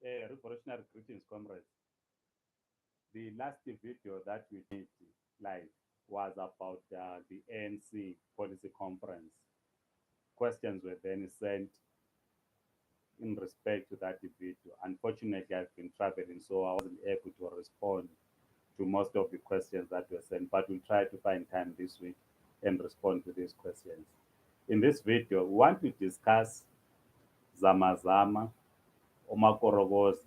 Revolutionary greetings, comrades. The last video that we did live was about the ANC policy conference. Questions were then sent in respect to that video. Unfortunately, I've been traveling, so I wasn't able to respond to most of the questions that were sent, but we'll try to find time this week and respond to these questions. In this video, we want to discuss Zama, Amakorokoza,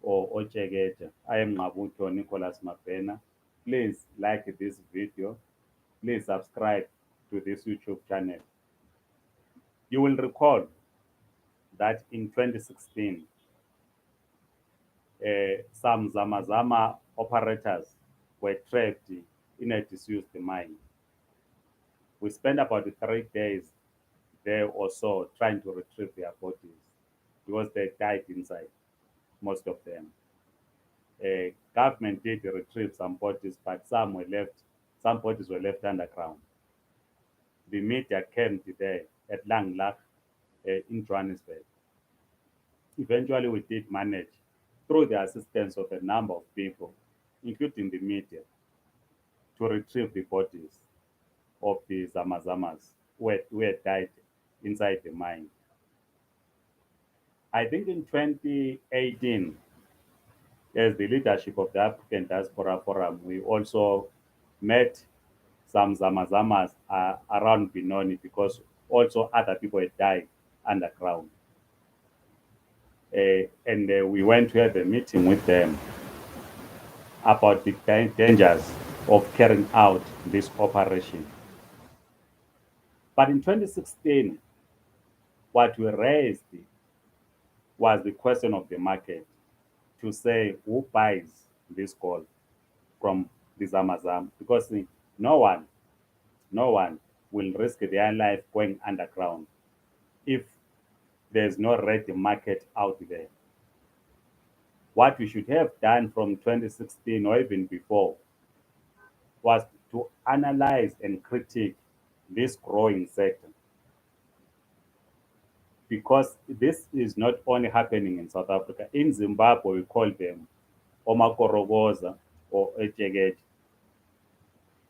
or Ochegeta. I am Mabuto Nicholas Mapena. Please like this video. Please subscribe to this YouTube channel. You will recall that in 2016, some Zama operators were trapped in a disused mine. We spent about 3 days there or so trying to retrieve their bodies because they died inside, most of them. Government did retrieve some bodies, but some bodies were left underground. The media came today at Langlach in Johannesburg. Eventually, we did manage, through the assistance of a number of people, including the media, to retrieve the bodies of the Zamazamas who had died inside the mine. I think in 2018, as the leadership of the African Diaspora Forum, we also met some Zamazamas around Benoni because also other people had died underground. And we went to have a meeting with them about the dangers of carrying out this operation. But in 2016, what we raised was the question of the market to say who buys this gold from the Zamazam, because no one, no one will risk their life going underground if there's no ready market out there. What we should have done from 2016 or even before was to analyze and critique this growing sector, because this is not only happening in South Africa. In Zimbabwe, we call them Amakorokoza or Echegej.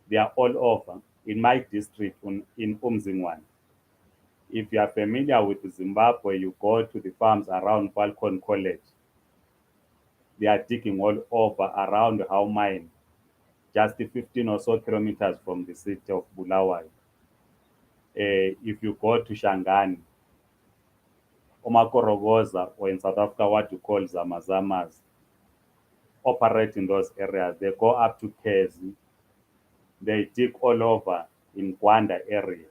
They are all over. In my district, in Umzingwan, if you are familiar with Zimbabwe, you go to the farms around Falcon College. They are digging all over around How Mine, just 15 or so kilometers from the city of Bulawayo. If you go to Shangani, Amakorokoza, or in South Africa, what you call Zamazamas, operate in those areas. They go up to Kezi. They dig all over in Gwanda area.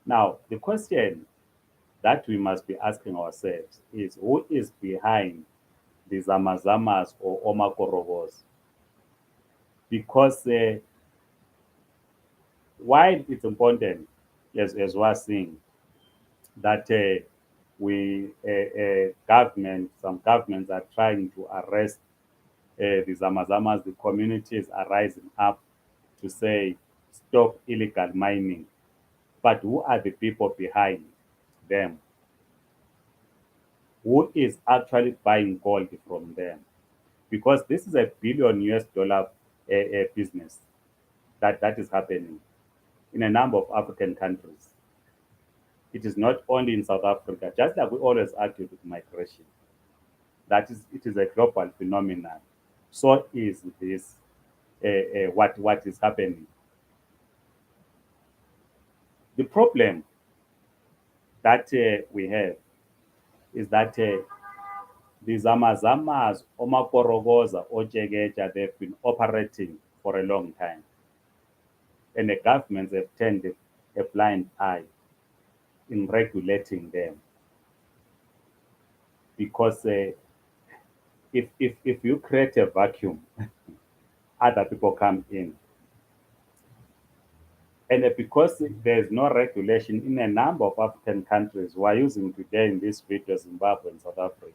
Now, the question that we must be asking ourselves is, who is behind the Zamazamas or Amakorokoza? Because while it's important, as we're seeing, that some governments are trying to arrest the Zamazamas, the communities are rising up to say, stop illegal mining. But who are the people behind them? Who is actually buying gold from them? Because this is a billion US dollar business that is happening in a number of African countries. It is not only in South Africa, just like we always argue with migration. It is a global phenomenon. So is this what is happening. The problem that we have is that the Zamazamas, Amakorokoza, Ojegeja, they've been operating for a long time. And the governments have turned a blind eye in regulating them. Because if you create a vacuum, other people come in. And because there's no regulation in a number of African countries, we're using today in this video Zimbabwe and South Africa,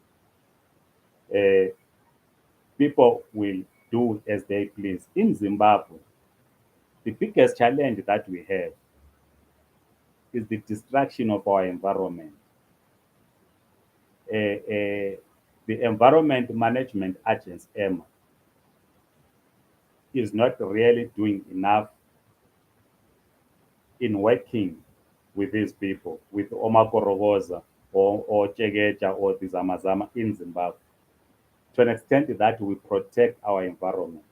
people will do as they please. In Zimbabwe, the biggest challenge that we have is the destruction of our environment. the Environment Management Agency, EMA, is not really doing enough in working with these people, with Amakorokoza or Chegeja or the Zama in Zimbabwe, to an extent that we protect our environment.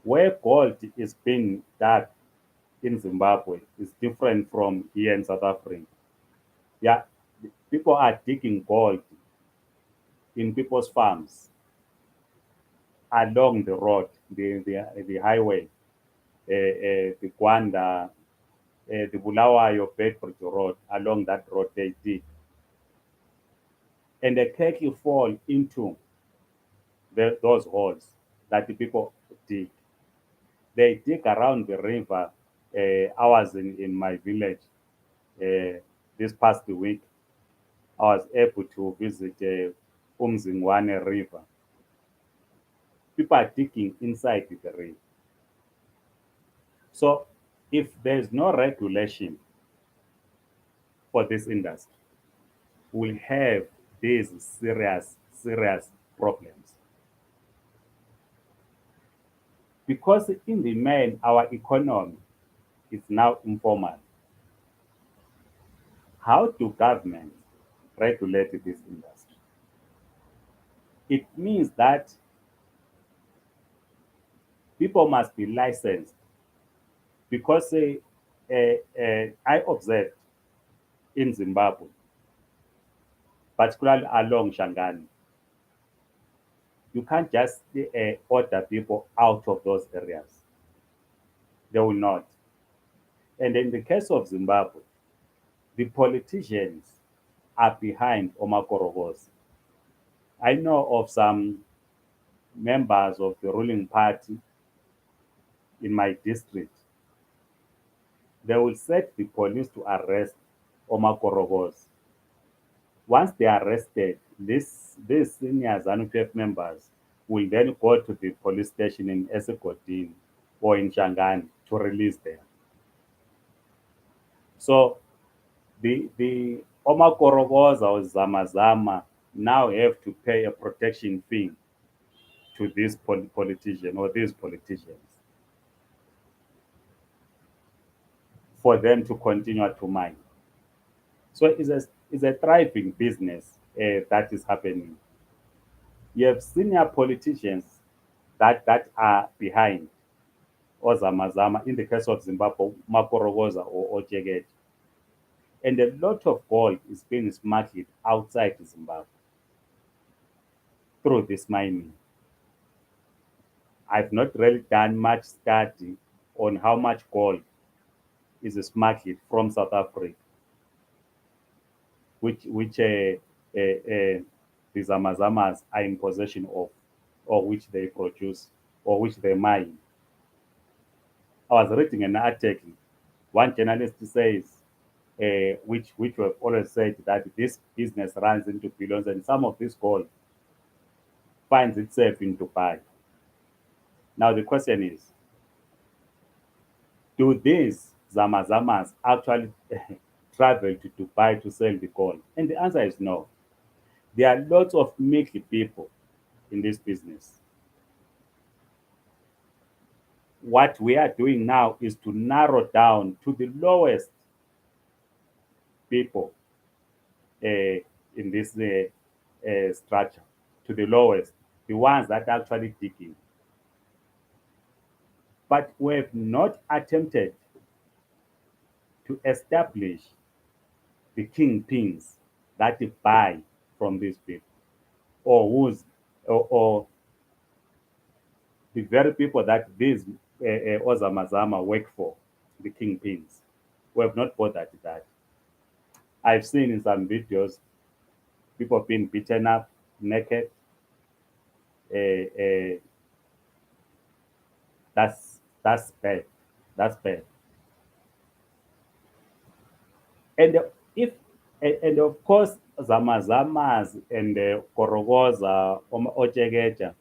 Where gold is being dug in Zimbabwe is different from here in South Africa. Yeah, people are digging gold in people's farms along the road, the highway, the Gwanda, the Bulawayo Bedford Road, along that road they dig. And the khaki fall into those holes that the people dig. They dig around the river. I was in my village this past week. I was able to visit Umzingwane River. People are digging inside the river. So if there's no regulation for this industry, we'll have these serious problems. Because in the main, our economy is now informal. How do governments regulate this industry? It means that people must be licensed because I observed in Zimbabwe, particularly along Shangani, you can't just order people out of those areas. They will not. And in the case of Zimbabwe, the politicians are behind Omakorokoza. I know of some members of the ruling party in my district. They will set the police to arrest Omakorokoza. Once they are arrested, these senior ZANU-PF members will then go to the police station in Esegodini or in Shangani to release them. So the Omakorokoza or Zama now have to pay a protection fee to this politician or these politicians for them to continue to mine. So it's a thriving business that is happening. You have senior politicians that are behind or Zama in the case of Zimbabwe, Makorokoza or Jeget. And a lot of gold is being smuggled outside Zimbabwe through this mining. I've not really done much study on how much gold is smuggled from South Africa, which the Zamazamas are in possession of, or which they produce, or which they mine. I was reading an article. One journalist says, which have always said that this business runs into billions, and some of this gold finds itself in Dubai. Now the question is, do these Zamazamas actually travel to Dubai to sell the gold? And the answer is no. There are lots of milky people in this business. What we are doing now is to narrow down to the lowest people in this structure, to the lowest, the ones that are actually digging. But we have not attempted to establish the kingpins that buy from these people, or or the very people that these Ozamazama work for, the kingpins. We have not bothered that. I've seen in some videos people being beaten up naked. Uh, uh, that's bad. That's bad. And if and of course Zamazamas and Korogoza, Ochegecha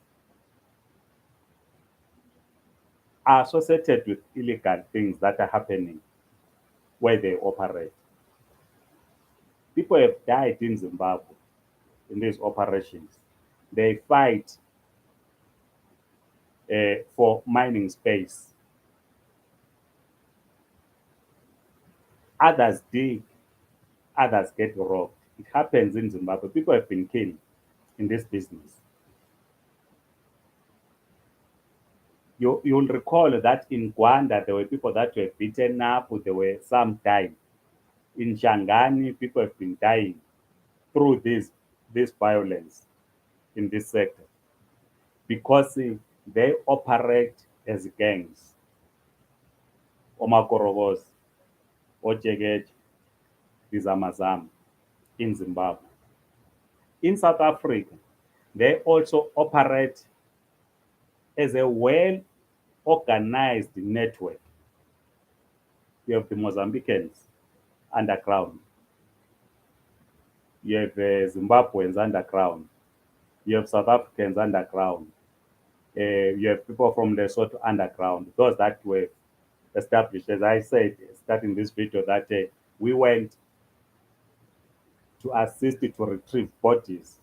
are associated with illegal things that are happening where they operate. People have died in Zimbabwe in these operations. They fight for mining space. Others dig, others get robbed. It happens in Zimbabwe. People have been killed in this business. You'll recall that in Gwanda, there were people that were beaten up, there were some died. In Shangani, people have been dying through this violence in this sector because they operate as gangs. Amakorokoza, Ojegeje, the Zama in Zimbabwe. In South Africa, they also operate as a well organized network. You have the Mozambicans underground, you have Zimbabweans underground, you have South Africans underground, you have people from Lesotho underground, those that were established. As I said, starting this video, that we went to assist to retrieve bodies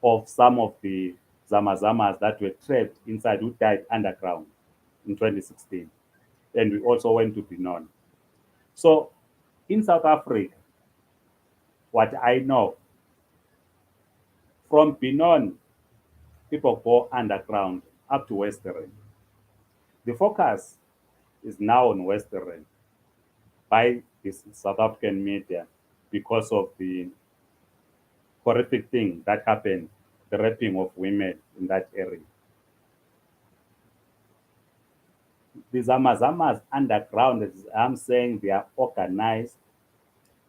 of some of the Zamazamas that were trapped inside who died underground in 2016. And we also went to Benon. So in South Africa, what I know from Benon, people go underground up to Western. The focus is now on Western by the South African media because of the horrific thing that happened, the raping of women in that area. The Zamazamas underground, as I'm saying, they are organized,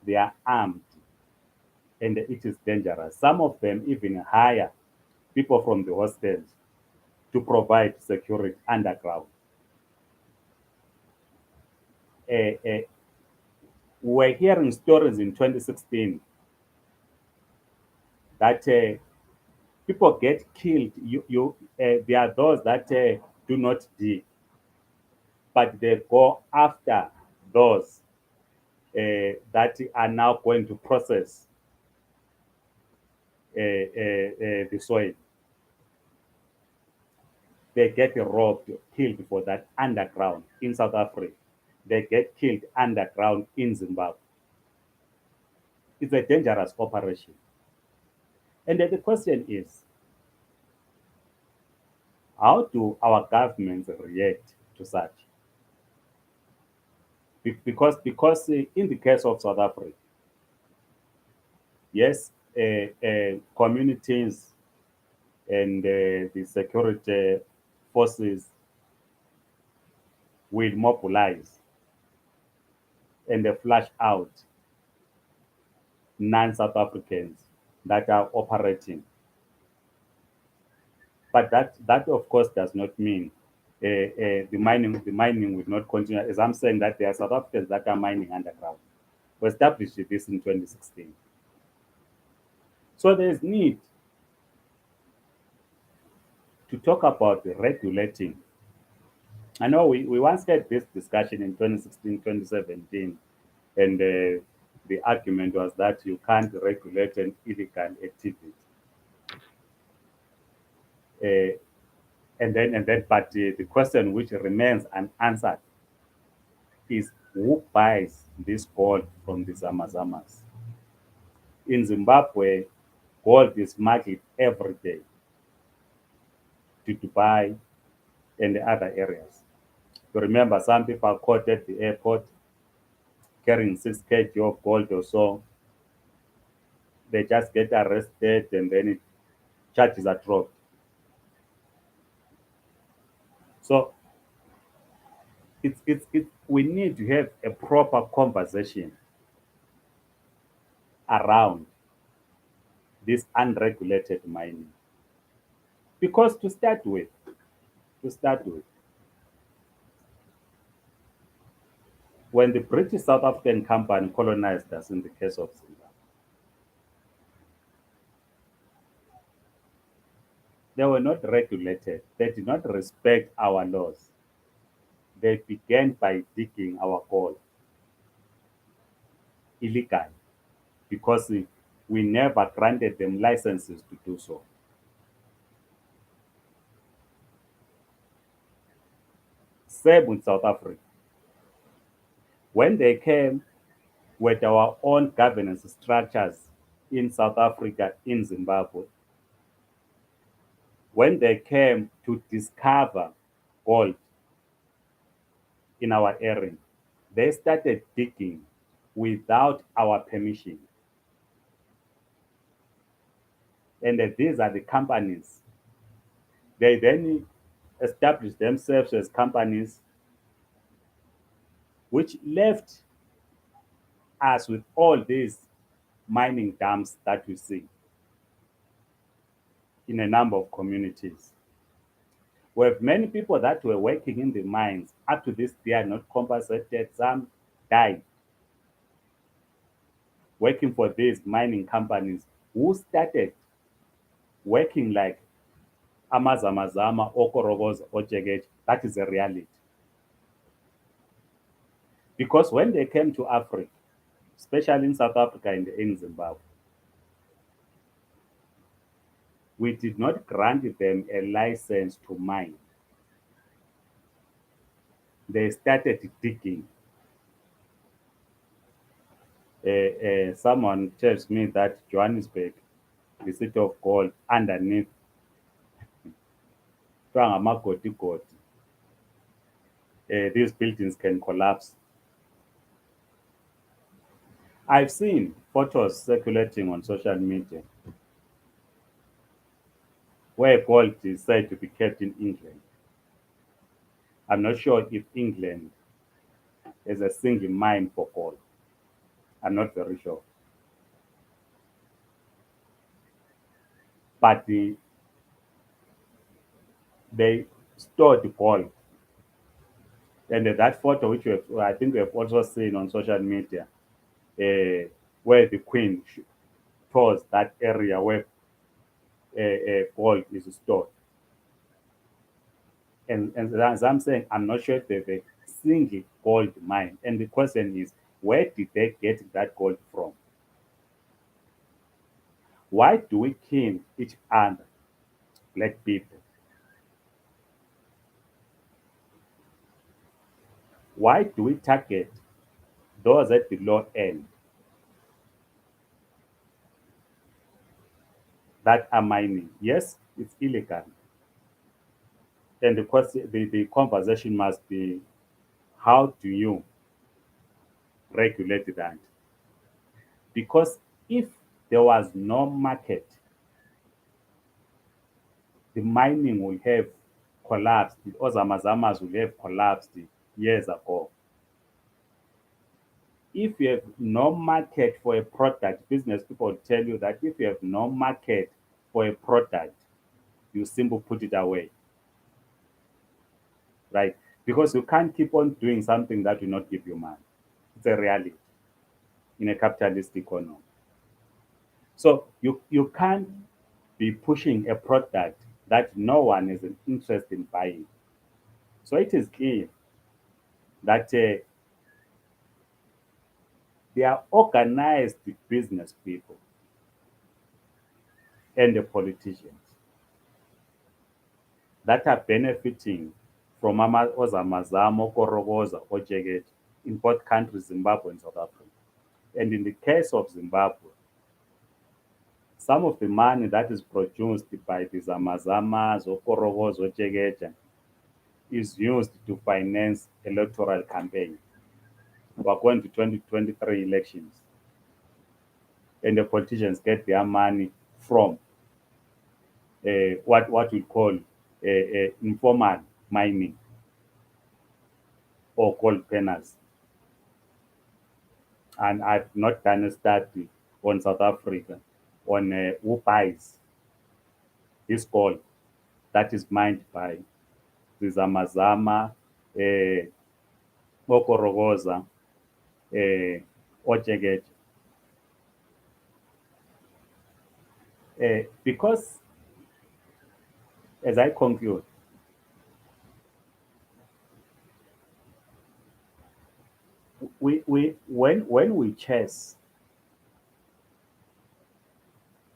they are armed, and it is dangerous. Some of them even hire people from the hostels to provide security underground. We were hearing stories in 2016 that people get killed. There are those that do not dig, but they go after those that are now going to process the soil. They get robbed, killed for that underground in South Africa. They get killed underground in Zimbabwe. It's a dangerous operation. And then the question is, how do our governments react to such? Because in the case of South Africa, yes, communities and the security forces will mobilize and flush out non-South Africans that are operating. But that of course does not mean the mining will not continue. As I'm saying, that there are South Africans that are mining underground. We established this in 2016. So there is need to talk about regulating. I know we once had this discussion in 2016, 2017, and the argument was that you can't regulate an illegal activity. Uh, but the question which remains unanswered is who buys this gold from the Zamazamas? In Zimbabwe, gold is smuggled every day to Dubai and the other areas. You remember some people are caught at the airport carrying 6 kg of gold or so. They just get arrested and then charges are dropped. So we need to have a proper conversation around this unregulated mining. Because to start with, when the British South African company colonized us in the case of Zimbabwe, they were not regulated. They did not respect our laws. They began by digging our gold illegally because we never granted them licenses to do so. Same with South Africa. When they came with our own governance structures in South Africa, in Zimbabwe, when they came to discover gold in our area, they started digging without our permission. And these are the companies. They then established themselves as companies which left us with all these mining dams that we see in a number of communities. We have many people that were working in the mines. Up to this, they are not compensated. Some died working for these mining companies who started working like Zama, Okorokoza, Ojegej. That is a reality. Because when they came to Africa, especially in South Africa and in Zimbabwe, we did not grant them a license to mine. They started digging. Someone tells me that Johannesburg, the city of gold, underneath Amakorokoza, these buildings can collapse. I've seen photos circulating on social media where gold is said to be kept in England. I'm not sure if England is a single mine for gold. I'm not very sure. But they store the gold. And that photo, which I think we have also seen on social media, where the Queen tours that area where gold is stored. And as I'm saying, I'm not sure if there's a single gold mine. And the question is, where did they get that gold from? Why do we kill each other, black people? Why do we target those at the low end that are mining? Yes, it's illegal. And the question, the conversation must be, how do you regulate that? Because if there was no market, the mining will have collapsed. The Ozamazamas will have collapsed years ago. If you have no market for a product, business people will tell you that if you have no market for a product, you simply put it away, right? Because you can't keep on doing something that will not give you money. It's a reality in a capitalist economy. So you can't be pushing a product that no one is interested in buying. So it is clear that they are organized business people and the politicians that are benefiting from Ozamazama, Korogoza, Ojeget in both countries, Zimbabwe and South Africa. And in the case of Zimbabwe, some of the money that is produced by the Zamazamas or Korogos or Jegeja is used to finance electoral campaign. We're going to 2023 elections. And the politicians get their money from what we call informal mining or gold peners. And I've not done a study on South Africa on who buys this gold that is mined by the Zamazama, Okorogoza, Ojeget. Because, as I conclude, when we chase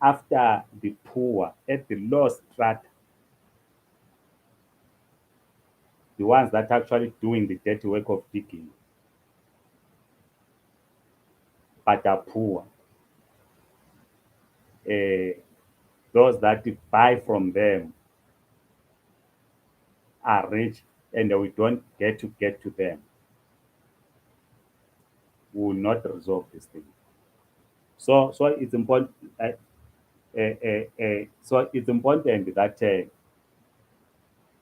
after the poor at the low strata, the ones that are actually doing the dirty work of digging, but are poor. Uh, those that buy from them are rich and we don't get to them. We will not resolve this thing. So it's important. So it's important that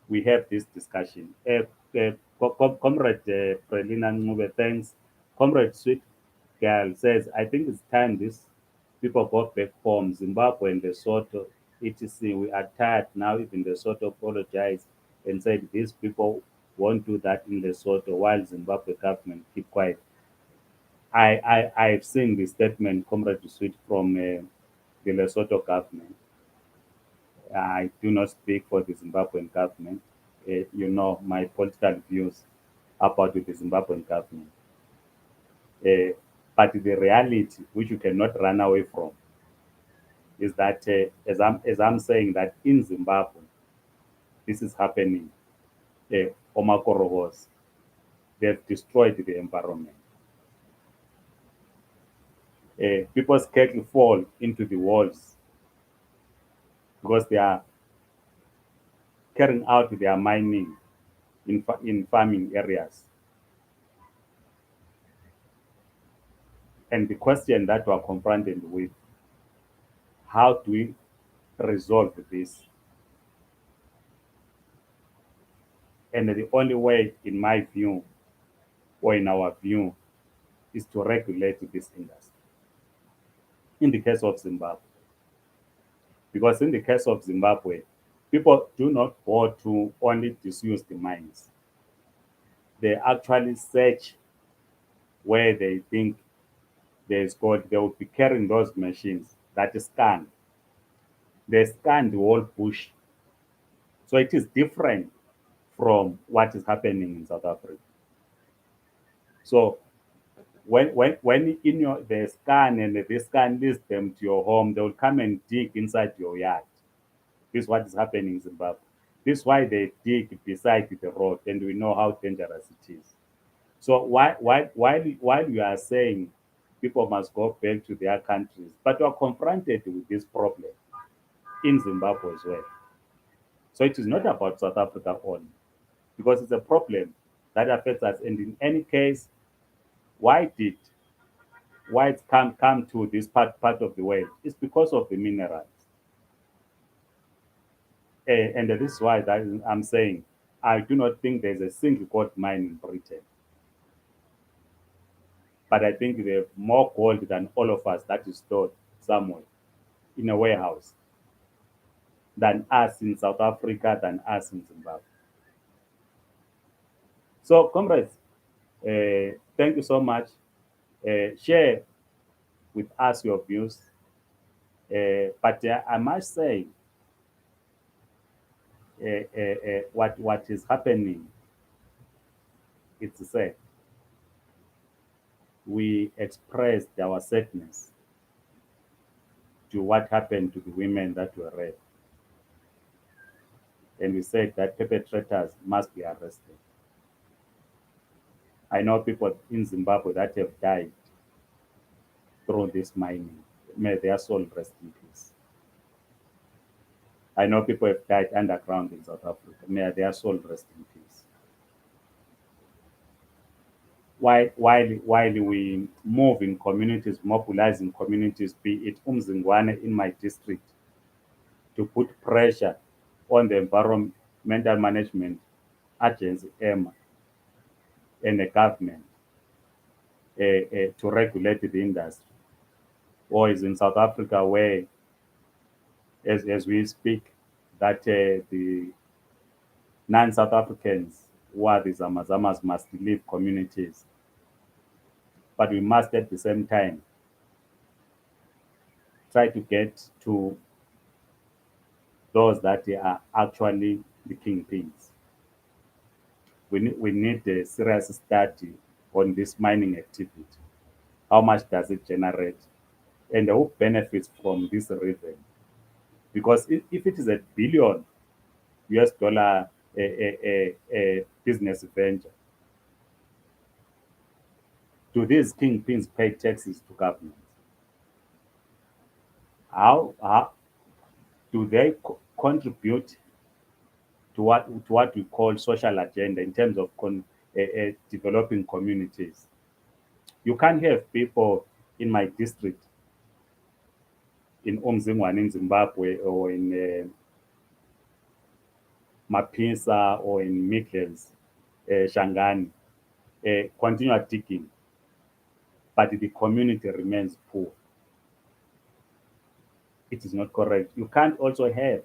we have this discussion. Comrade Prelina Ngube, thanks. Comrade Sweet Girl says, I think it's time these people go back home. Zimbabwe and Lesotho, etc. We are tired now. Even Lesotho apologized and said these people won't do that in Lesotho while Zimbabwe government keep quiet. I've seen the statement, Comrade Sweet, from the Lesotho government. I do not speak for the Zimbabwean government. You know my political views about the Zimbabwean government. Uh, but the reality, which you cannot run away from, is that as I'm saying that in Zimbabwe, this is happening. Omakorokoza, they've destroyed the environment. People's cattle fall into the walls because they are carrying out their mining in farming areas. And the question that we're confronted with, how do we resolve this? And the only way, in my view, or in our view, is to regulate this industry. In the case of Zimbabwe, because in the case of Zimbabwe, people do not go to only disuse the mines. They actually search where they think there is gold. They will be carrying those machines that scan. They scan the whole bush. So it is different from what is happening in South Africa. So when in your they scan and they scan leads them to your home, they will come and dig inside your yard. This is what is happening in Zimbabwe. This is why they dig beside the road, and we know how dangerous it is. So while you are saying people must go back to their countries, but you are confronted with this problem in Zimbabwe as well. So it is not about South Africa only, because it's a problem that affects us. And in any case, why did why it's come to this part of the world? It's because of the minerals. And this is why that I'm saying I do not think there's a single gold mine in Britain. But I think they have more gold than all of us that is stored somewhere in a warehouse than us in South Africa, than us in Zimbabwe. So, comrades, thank you so much. Share with us your views. But I must say, what is happening, it's said, we expressed our sadness to what happened to the women that were raped. And we said that perpetrators must be arrested. I know people in Zimbabwe that have died through this mining. May their soul rest in peace. I know people have died underground in South Africa. May their soul rest in peace. While we move in communities, mobilizing communities, be it Umzingwane in my district, to put pressure on the Environmental Management Agency, EMA, and the government to regulate the industry. Or is in South Africa where, as we speak, that the non-South Africans who are the Zamazamas must leave communities. But we must at the same time try to get to those that are actually the kingpins. We need a serious study on this mining activity. How much does it generate? and who benefits from this region. Because if it is a billion US dollar business venture, do these kingpins pay taxes to government? How do they contribute to what we call social agenda in terms of developing communities? You can't have people in my district in Umzingwane in Zimbabwe or in Mapisa or in Midlands, Shangani, continue digging, but the community remains poor. It is not correct. You can't also have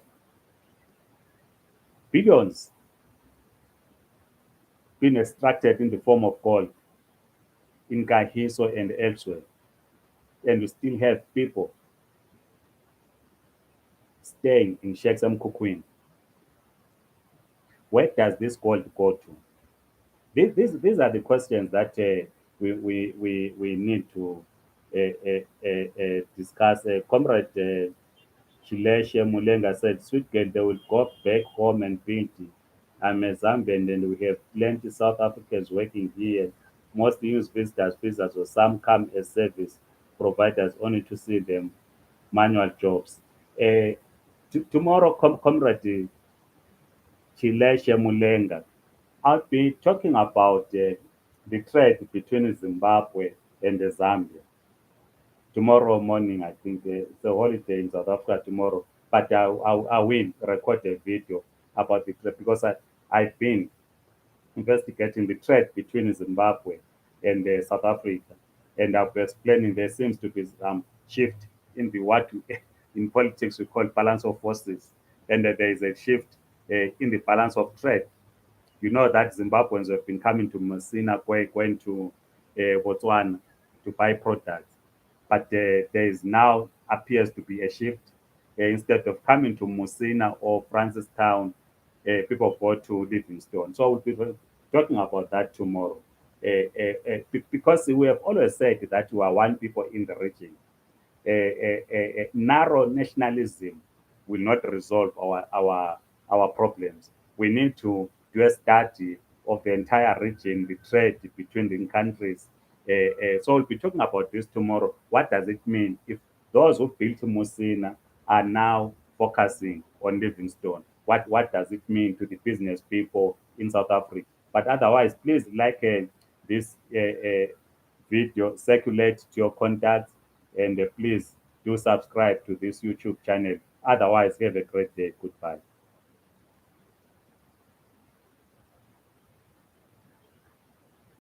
billions being extracted in the form of gold in Kahiso and elsewhere, and you still have people staying in Shexham Kukwin. Where does this gold go to? These are the questions that we need to discuss. Comrade Chileshe Mulenga said, Sweet girl, they will go back home and build it. I'm a Zambian and we have plenty South Africans working here. Most use visitors, or some come as service providers only to see them manual jobs. Uh, Tomorrow, Comrade Chileshe Mulenga, I'll be talking about the trade between Zimbabwe and Zambia. Tomorrow morning, I think it's a holiday in South Africa tomorrow, but I will record a video about the trade because I've been investigating the trade between Zimbabwe and South Africa, and I'll be explaining there seems to be some shift in the what we, in politics we call balance of forces, and there is a shift in the balance of trade. You know that Zimbabweans have been coming to Messina, going to Botswana to buy products. But there is now appears to be a shift. Instead of coming to Messina or Francistown, people go to Livingstone. So we'll be talking about that tomorrow. Because we have always said that we are one people in the region. Narrow nationalism will not resolve our problems. We need to do a study of the entire region, the trade between the countries. So we'll be talking about this tomorrow. What does it mean if those who built Musina are now focusing on Livingstone? What does it mean to the business people in South Africa? But otherwise, please like this video, circulate to your contacts, and please do subscribe to this YouTube channel. Otherwise, have a great day. Goodbye.